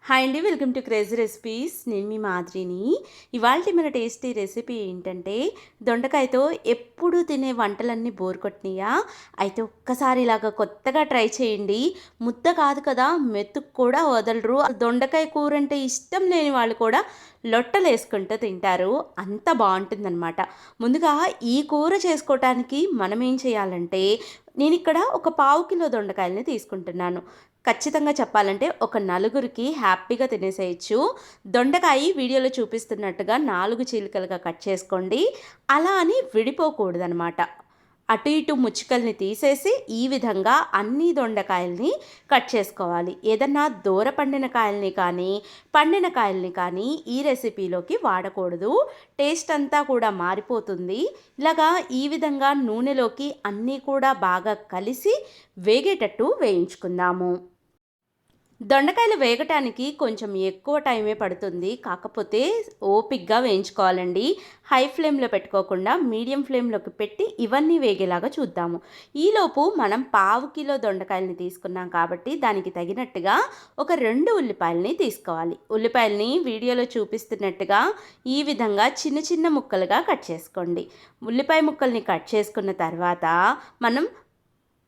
Hi అండి, welcome to crazy recipes. నేను మీ మాదిరిని. ఇవాళ మన టేస్టీ రెసిపీ ఏంటంటే, దొండకాయతో ఎప్పుడు తినే వంటలన్నీ బోర్ కొట్టినాయా? అయితే ఒక్కసారి ఇలాగ కొత్తగా ట్రై చేయండి. ముద్ద కాదు కదా, మెతుకు కూడా వదలరు. దొండకాయ కూర అంటే ఇష్టం లేని వాళ్ళు కూడా లొట్టలు వేసుకుంటూ తింటారు. అంత బాగుంటుందన్నమాట. ముందుగా ఈ కూర చేసుకోవటానికి మనం ఏం చేయాలంటే, నేను ఇక్కడ ఒక పావు కిలో దొండకాయలని తీసుకుంటున్నాను. ఖచ్చితంగా చెప్పాలంటే ఒక నలుగురికి హ్యాపీగా తినేసేయచ్చు. దొండకాయ వీడియోలో చూపిస్తున్నట్టుగా 4 చీలికలుగా కట్ చేసుకోండి. అలా అని విడిపోకూడదనమాట. అటు ఇటు ముచ్చుకల్ని తీసేసి ఈ విధంగా అన్ని దొండకాయల్ని కట్ చేసుకోవాలి. ఏదన్నా దూర పండిన కాయల్ని కానీ పండిన కాయల్ని కానీ ఈ రెసిపీలోకి వాడకూడదు. టేస్ట్ అంతా కూడా మారిపోతుంది. ఇలాగా ఈ విధంగా నూనెలోకి అన్నీ కూడా బాగా కలిసి వేగేటట్టు వేయించుకుందాము. దొండకాయలు వేగటానికి కొంచెం ఎక్కువ టైమే పడుతుంది. కాకపోతే ఓపిక్గా వేయించుకోవాలండి. హై ఫ్లేమ్లో పెట్టుకోకుండా మీడియం ఫ్లేమ్లోకి పెట్టి ఇవన్నీ వేగేలాగా చూద్దాము. ఈలోపు మనం పావు కిలో దొండకాయలని తీసుకున్నాం కాబట్టి దానికి తగినట్టుగా ఒక 2 ఉల్లిపాయలని తీసుకోవాలి. ఉల్లిపాయలని వీడియోలో చూపిస్తున్నట్టుగా ఈ విధంగా చిన్న చిన్న ముక్కలుగా కట్ చేసుకోండి. ఉల్లిపాయ ముక్కల్ని కట్ చేసుకున్న తర్వాత మనం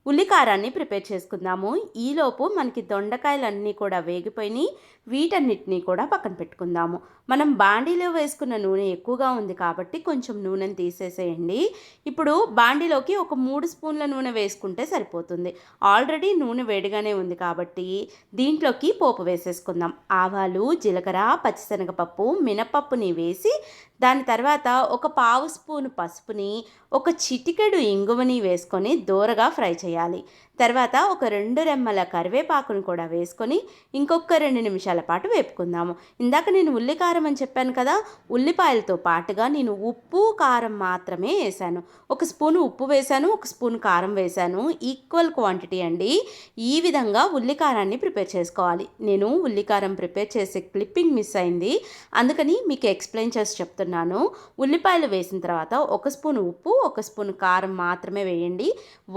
ఉల్లికారాన్ని ప్రిపేర్ చేసుకుందాము. ఈలోపు మనకి దొండకాయలన్నీ కూడా వేగిపోయినాయి. వీటన్నిటినీ కూడా పక్కన పెట్టుకుందాము. మనం బాండీలో వేసుకున్న నూనె ఎక్కువగా ఉంది కాబట్టి కొంచెం నూనెని తీసేసేయండి. ఇప్పుడు బాండీలోకి ఒక 3 స్పూన్ల నూనె వేసుకుంటే సరిపోతుంది. ఆల్రెడీ నూనె వేడిగానే ఉంది కాబట్టి దీంట్లోకి పోపు వేసేసుకుందాం. ఆవాలు, జీలకర్ర, పచ్చిశనగపప్పు, మినపప్పుని వేసి దాని తర్వాత ఒక పావు స్పూను పసుపుని, ఒక చిటికెడు ఇంగువని వేసుకొని దోరగా ఫ్రై చేయాలి. తర్వాత ఒక 2 రెమ్మల కరివేపాకును కూడా వేసుకొని ఇంకొక 2 నిమిషాల పాటు వేపుకుందాము. ఇందాక నేను ఉల్లికారం అని చెప్పాను కదా, ఉల్లిపాయలతో పాటుగా నేను ఉప్పు కారం మాత్రమే వేసాను. 1 స్పూను ఉప్పు వేసాను, 1 స్పూన్ కారం వేసాను. ఈక్వల్ క్వాంటిటీ అండి. ఈ విధంగా ఉల్లికారాన్ని ప్రిపేర్ చేసుకోవాలి. నేను ఉల్లికారం ప్రిపేర్ చేసే క్లిప్పింగ్ మిస్ అయింది, అందుకని మీకు ఎక్స్ప్లెయిన్ చేసి చెప్తున్నాను. ఉల్లిపాయలు వేసిన తర్వాత 1 స్పూన్ ఉప్పు, 1 స్పూన్ కారం మాత్రమే వేయండి.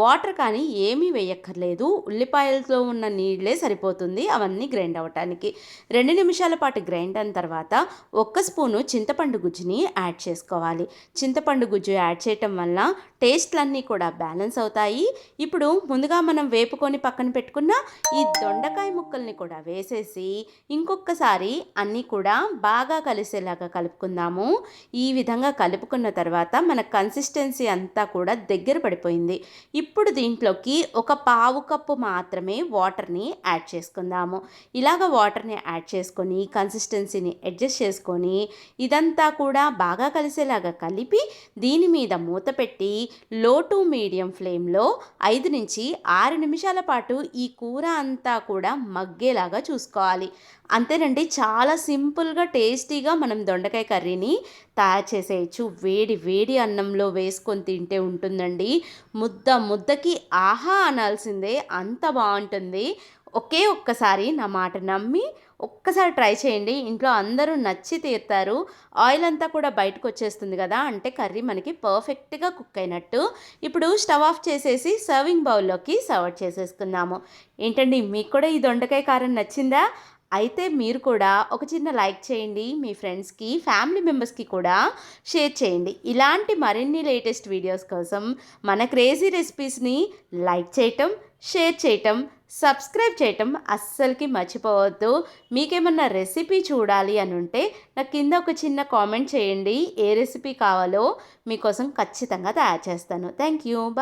వాటర్ కానీ ఏమీ వేయక్కర్లేదు. ఉల్లిపాయలతో ఉన్న నీళ్ళే సరిపోతుంది అవన్నీ గ్రైండ్ అవ్వటానికి. 2 నిమిషాల పాటు గ్రైండ్ అయిన తర్వాత 1 స్పూను చింతపండు గుజ్జుని యాడ్ చేసుకోవాలి. చింతపండు గుజ్జు యాడ్ చేయటం వల్ల టేస్ట్లన్నీ కూడా బ్యాలెన్స్ అవుతాయి. ఇప్పుడు ముందుగా మనం వేపుకొని పక్కన పెట్టుకున్న ఈ దొండకాయ ముక్కల్ని కూడా వేసేసి ఇంకొకసారి అన్నీ కూడా బాగా కలిసేలాగా కలుపుకుందాము. ఈ విధంగా కలుపుకున్న తర్వాత మన కన్సిస్టెన్సీ అంతా కూడా దగ్గర పడిపోయింది. ఇప్పుడు దీంట్లోకి ఒక పావు కప్పు మాత్రమే వాటర్ని యాడ్ చేసుకుందాము. ఇలాగ వాటర్ని యాడ్ చేసుకొని కన్సిస్టెన్సీని అడ్జస్ట్ చేసుకొని ఇదంతా కూడా బాగా కలిసేలాగా కలిపి దీని మీద మూత పెట్టి లో టు మీడియం ఫ్లేమ్లో 5 నుంచి 6 నిమిషాల పాటు ఈ కూర అంతా కూడా మగ్గేలాగా చూసుకోవాలి. అంతేనండి, చాలా సింపుల్గా టేస్టీగా మనం దొండకాయ కర్రీని తయారు చేసేయచ్చు. వేడి వేడి అన్నంలో వేసుకొని తింటే ఉంటుందండి. ముద్ద ముద్దకి ఆహా అనాల్సిందే, అంత బాగుంటుంది. ఒక్కసారి నా మాట నమ్మి ఒక్కసారి ట్రై చేయండి. ఇంట్లో అందరూ నచ్చి తీరుతారు. ఆయిల్ అంతా కూడా బయటకు వచ్చేస్తుంది కదా, అంటే కర్రీ మనకి పర్ఫెక్ట్గా కుక్ అయినట్టు. ఇప్పుడు స్టవ్ ఆఫ్ చేసేసి సర్వింగ్ బౌల్లోకి సర్వ్ చేసేసుకుందాము. ఏంటండి, మీకు కూడా ఈ దొండకాయ కారం నచ్చిందా? అయితే మీరు కూడా ఒక చిన్న లైక్ చేయండి. మీ ఫ్రెండ్స్కి, ఫ్యామిలీ మెంబర్స్కి కూడా షేర్ చేయండి. ఇలాంటి మరిన్ని లేటెస్ట్ వీడియోస్ కోసం మన క్రేజీ రెసిపీస్ని లైక్ చేయటం, షేర్ చేయటం, సబ్స్క్రైబ్ చేయటం అస్సలకి మర్చిపోవద్దు. మీకేమన్నా రెసిపీ చూడాలి అని ఉంటే నాకు కింద ఒక చిన్న కామెంట్ చేయండి. ఏ రెసిపీ కావాలో మీకోసం ఖచ్చితంగా తయారు చేస్తాను. Thank you. బాయ్.